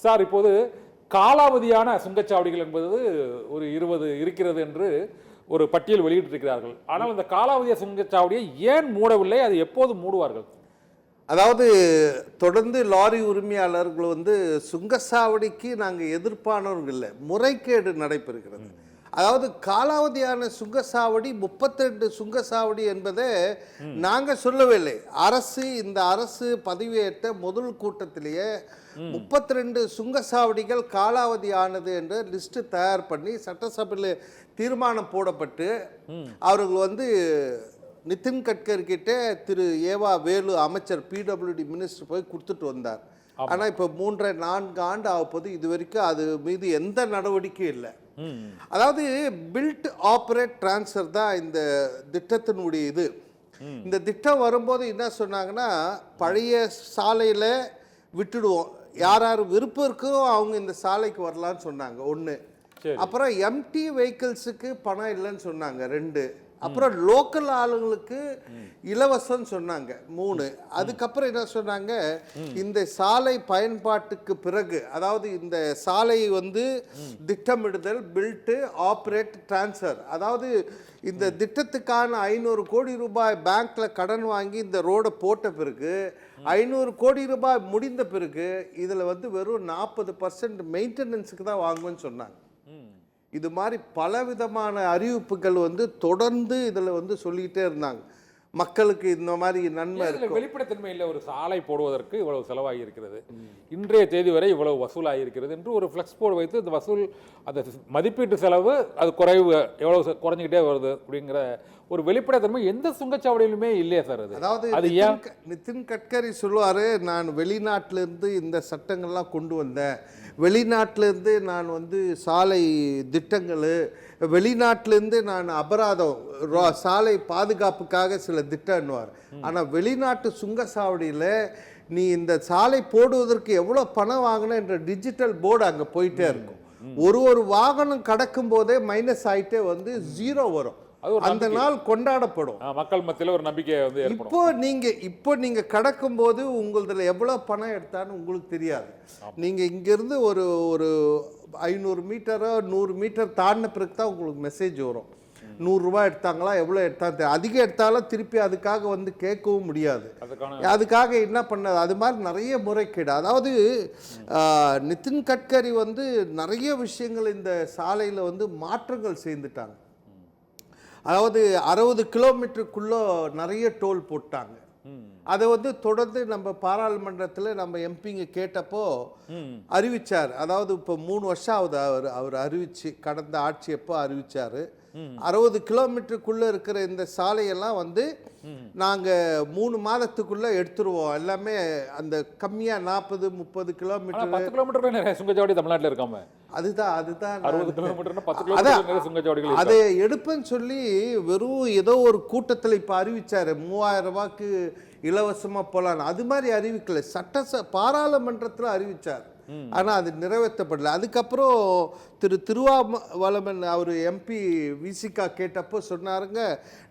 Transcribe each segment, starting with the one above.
Sir, இப்போது காலாவதியான சுங்கச்சாவடிகள் என்பது ஒரு 20 இருக்கிறது என்று ஒரு பட்டியல் வெளியிட்டிருக்கிறார்கள். ஆனால் அந்த காலாவதிய சுங்கச்சாவடியை ஏன் மூடவில்லை? அது எப்போது மூடுவார்கள்? அதாவது தொடர்ந்து லாரி உரிமையாளர்கள் சுங்கச்சாவடிக்கு நாங்கள் எதிர்ப்பானவர்கள் இல்லை, முறைகேடு நடைபெறுகிறது. அதாவது காலாவதியான சுங்கச்சாவடி 32 சுங்கச்சாவடி என்பதை நாங்கள் சொல்லவில்லை. இந்த அரசு பதவியேற்ற முதல் கூட்டத்திலேயே 32 சுங்கச்சாவடிகள் காலாவதியானது என்ற லிஸ்ட் தயார் பண்ணி சட்டசபையில் தீர்மானம் போடப்பட்டு அவர்கள் நிதின் கட்கரி கிட்ட திரு ஏவா வேலு அமைச்சர் பிடபிள்யூடி மினிஸ்டர் போய் கொடுத்துட்டு வந்தார். ஆனால் இப்போ 3-4 ஆண்டு ஆகப்போது இது வரைக்கும் அது மீது எந்த நடவடிக்கையும் இல்லை. அதாவது பில்ட் ஆப்ரேட் டிரான்ஸ்ஃபர் தான் இந்த திட்டத்தினுடைய இந்த திட்டம் வரும்போது என்ன சொன்னாங்கன்னா, பழைய சாலையில் விட்டுடுவோம், யார் யார் விருப்பம் இருக்கோ அவங்க இந்த சாலைக்கு வரலான்னு சொன்னாங்க. ஒன்று. அப்புறம் எம்டி வெஹிக்கிள்ஸுக்கு பணம் இல்லைன்னு சொன்னாங்க. 2. அப்புறம் லோக்கல் ஆளுங்களுக்கு இலவசம் சொன்னாங்க. 3. அதுக்கப்புறம் என்ன சொன்னாங்க, இந்த சாலை பயன்பாட்டுக்கு பிறகு, அதாவது இந்த சாலை திட்டமிடுதல், பில்ட் ஆப்ரேட் டிரான்ஸ்ஃபர், அதாவது இந்த திட்டத்துக்கான 500 கோடி ரூபாய் பேங்க்ல கடன் வாங்கி இந்த ரோடை போட்ட பிறகு 500 கோடி ரூபாய் முடிந்த பிறகு இதில் வெறும் 40% மெயின்டெனன்ஸுக்கு தான் வாங்குவேன்னு சொன்னாங்க. இது மாதிரி பலவிதமான அறிவிப்புகள் தொடர்ந்து இதில் சொல்லிக்கிட்டே இருந்தாங்க. மக்களுக்கு இந்த மாதிரி நன்மை இருக்கு. வெளிப்படைத்தன்மை இல்லை. ஒரு சாலை போடுவதற்கு இவ்வளவு செலவாகி இருக்கிறது, இன்றைய தேதி வரை இவ்வளவு வசூலாகி இருக்கிறது என்று ஒரு ஃப்ளெக்ஸ் போர்டு வைத்து இந்த வசூல், அந்த மதிப்பீட்டு செலவு அது குறைவு எவ்வளவு குறைஞ்சிக்கிட்டே வருது அப்படிங்கிற ஒரு வெளிப்படைத்தன்மை எந்த சுங்கச்சாவடியிலுமே இல்லையா சார்? அதாவது நிதின் கட்கரி சொல்லுவார், நான் வெளிநாட்டிலேருந்து இந்த சட்டங்கள்லாம் கொண்டு வந்தேன், வெளிநாட்டிலேருந்து நான் சாலை திட்டங்கள், வெளிநாட்டிலேருந்து நான் அபராதம், சாலை பாதுகாப்புக்காக சில திட்டம்னுவார். ஆனால் வெளிநாட்டு சுங்கச்சாவடியில் நீ இந்த சாலை போடுவதற்கு எவ்வளோ பணம் வாங்கின என்ற டிஜிட்டல் போர்டு அங்கே போயிட்டே இருக்கும். ஒரு வாகனம் கடக்கும் போதே மைனஸ் ஆகிட்டே 0 வரும். அந்த நாள் கொண்டாடப்படும். மக்கள் மத்தியில் ஒரு நம்பிக்கை இப்போ நீங்க கடக்கும் போது உங்களதுல எவ்வளவு பணம் எடுத்தான்னு உங்களுக்கு தெரியாது. நீங்க இங்கிருந்து ஒரு 500 மீட்டரோ 100 மீட்டர் தாண்டின பிறகு தான் உங்களுக்கு மெசேஜ் வரும். 100 ரூபாய் எடுத்தாங்களா, எவ்வளோ எடுத்தாங்க, அதிகம் எடுத்தாலும் திருப்பி அதுக்காக கேட்கவும் முடியாது. அதுக்காக என்ன பண்ணது, அது மாதிரி நிறைய முறைகேடு. அதாவது நிதின் கட்கரி நிறைய விஷயங்கள் இந்த சாலையில் மாற்றங்கள் செய்துட்டாங்க. அதாவது 60 கிலோமீட்டருக்குள்ள நிறைய டோல் போட்டாங்க. அதை தொடர்ந்து நம்ம பாராளுமன்றத்தில் நம்ம எம்பிங்க கேட்டப்போ அறிவிச்சார். அதாவது இப்போ 3 வருஷம் ஆகுது அவர் அறிவிச்சு, கடந்த ஆட்சி எப்போ அறிவிச்சாரு, 60 கிலோமீட்டருக்குள்ள இருக்கிற இந்த சாலையெல்லாம் நாங்கள் 3 மாதத்துக்குள்ள எடுத்துருவோம், எல்லாமே அந்த கம்மியா 40-30 கிலோமீட்டர். 10 கிலோமீட்டர் நிறைய சுங்கச்சாவடி தமிழ்நாட்டில் இருக்காம. அதுதான் 60 கிலோமீட்டர் அதை எடுப்பேன்னு சொல்லி வெறும் ஏதோ ஒரு கூட்டத்தில் இப்போ அறிவிச்சாரு 3000 ரூபாய்க்கு இலவசமாக போகலான்னு. அது மாதிரி அறிவிக்கல, பாராளுமன்றத்தில் அறிவிச்சார். ஆனால் அது நிறைவேற்றப்படல. அதுக்கப்புறம் திருவாவளவன் அவர் எம்பி விசிகா கேட்டப்போ சொன்னாருங்க,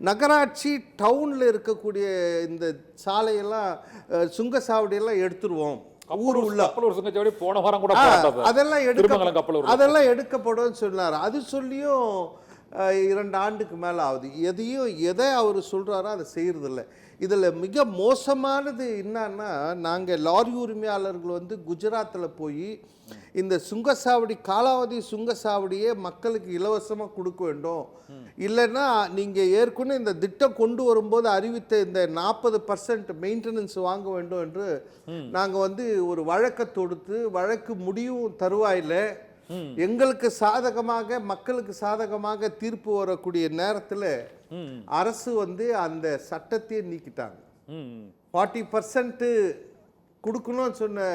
நகராட்சி டவுனில் இருக்கக்கூடிய இந்த சாலையெல்லாம் சுங்கச்சாவடியெல்லாம் எடுத்துருவோம், அதெல்லாம் எடுக்கப்படும் சொன்னார். அது சொல்லியும் 2 ஆண்டுக்கு மேலே ஆகுது. எதை அவர் சொல்கிறாரோ அதை செய்கிறதில்ல. இதில் மிக மோசமானது என்னன்னா, நாங்கள் லாரி உரிமையாளர்கள் குஜராத்தில் போய் இந்த சுங்கச்சாவடி, காலாவதி சுங்கச்சாவடியே மக்களுக்கு இலவசமாக கொடுக்க வேண்டும், இல்லைன்னா நீங்கள் ஏற்கனவே இந்த திட்டம் கொண்டு வரும்போது அறிவித்த இந்த 40% மெயின்டெனன்ஸ் வாங்க வேண்டும் என்று நாங்கள் ஒரு வழக்கை தொடுத்து, வழக்கு முடியும் தருவாயில் எங்களுக்கு சாதகமாக, மக்களுக்கு சாதகமாக தீர்ப்பு வரக்கூடிய நேரத்தில் அரசு அந்த சட்டத்தையே நீக்கிட்டாங்க. 40% கொடுக்கணும்னு சொன்ன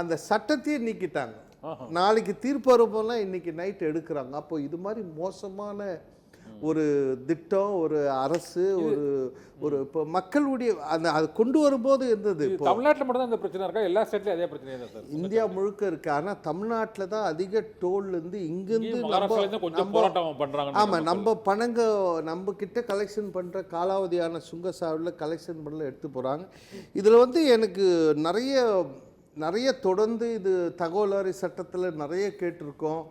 அந்த சட்டத்தையே நீக்கிட்டாங்க. நாளைக்கு தீர்ப்பு வரும்போதெல்லாம் இன்னைக்கு நைட் எடுக்கிறாங்க. அப்போ இது மாதிரி மோசமான ஒரு திட்டம், ஒரு அரசு, ஒரு இப்போ மக்களுடைய அந்த அது கொண்டு வரும்போது இருந்தது. தமிழ்நாட்டில் மட்டும் தான் இந்த பிரச்சனை இருக்கா? எல்லா ஸ்டேட்லையும் அதே பிரச்சனை தான் சார்? இந்தியா முழுக்க இருக்கு. ஆனால் தமிழ்நாட்டில் தான் அதிக டோல்லேருந்து இங்கேருந்து ஆமாம், நம்ம கிட்ட கலெக்ஷன் பண்ணுற காலாவதியான சுங்கச்சாவடியில் கலெக்ஷன் பண்ணல எடுத்து போகிறாங்க. இதில் எனக்கு நிறைய நிறைய தொடர்ந்து இது தகவல் அறி சட்டத்தில் நிறைய கேட்டிருக்கோம்.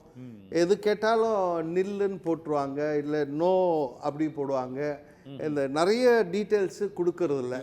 எது கேட்டாலும் நில்லுன்னு போட்டுருவாங்க, இல்லை நோ அப்படி போடுவாங்க. இந்த நிறைய டீட்டெயில்ஸு கொடுக்கறதில்ல.